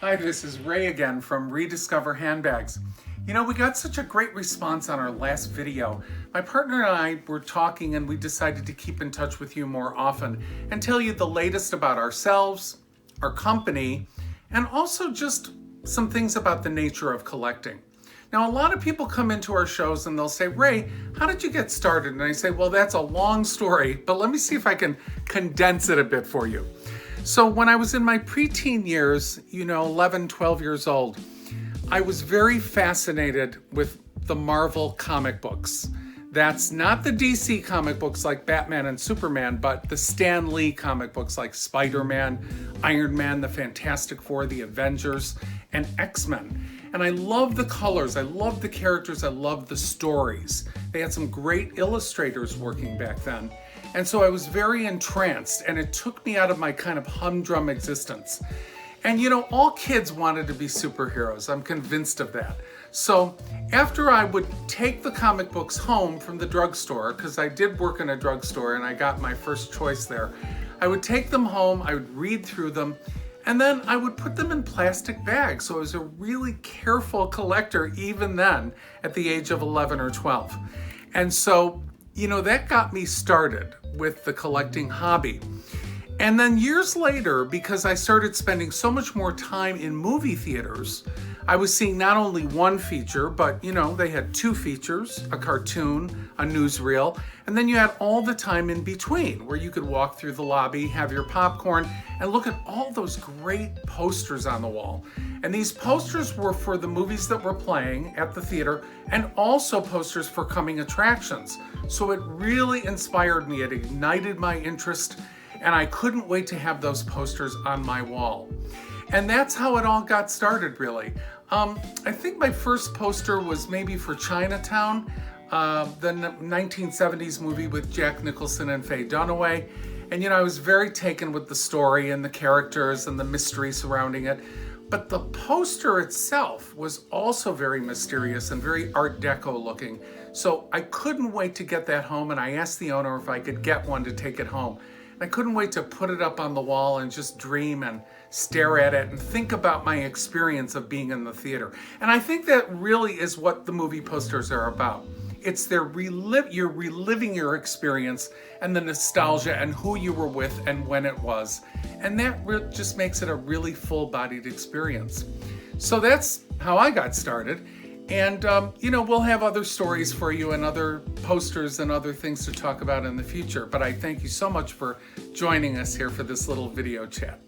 Hi, this is Ray again from Rediscover Handbags. You know, we got such a great response on our last video. My partner and I were talking and we decided to keep in touch with you more often and tell you the latest about ourselves, our company, and also just some things about the nature of collecting. Now, a lot of people come into our shows and they'll say, Ray, how did you get started? And I say, well, that's a long story, but let me see if I can condense it a bit for you. So when I was in my preteen years, 11, 12 years old, I was very fascinated with the Marvel comic books. That's not the DC comic books like Batman and Superman, but the Stan Lee comic books like Spider-Man, Iron Man, the Fantastic Four, the Avengers, and X-Men. And I love the colors, I love the characters, I love the stories. They had some great illustrators working back then. And so I was very entranced, and it took me out of my kind of humdrum existence. And all kids wanted to be superheroes. I'm convinced of that. So after I would take the comic books home from the drugstore, because I did work in a drugstore and I got my first choice there, I would take them home, I would read through them, and then I would put them in plastic bags. So I was a really careful collector even then at the age of 11 or 12. And so, that got me started with the collecting hobby. And then years later, because I started spending so much more time in movie theaters, I was seeing not only one feature, but they had two features, a cartoon, a newsreel, and then you had all the time in between where you could walk through the lobby, have your popcorn, and look at all those great posters on the wall. And these posters were for the movies that were playing at the theater and also posters for coming attractions. So it really inspired me, it ignited my interest, and I couldn't wait to have those posters on my wall. And that's how it all got started, really. I think my first poster was maybe for Chinatown, the 1970s movie with Jack Nicholson and Faye Dunaway. And I was very taken with the story and the characters and the mystery surrounding it. But the poster itself was also very mysterious and very Art Deco looking. So I couldn't wait to get that home, and I asked the owner if I could get one to take it home. And I couldn't wait to put it up on the wall and just dream and stare at it and think about my experience of being in the theater. And I think that really is what the movie posters are about. It's you're reliving your experience and the nostalgia and who you were with and when it was. And that just makes it a really full-bodied experience. So that's how I got started. And, we'll have other stories for you and other posters and other things to talk about in the future. But I thank you so much for joining us here for this little video chat.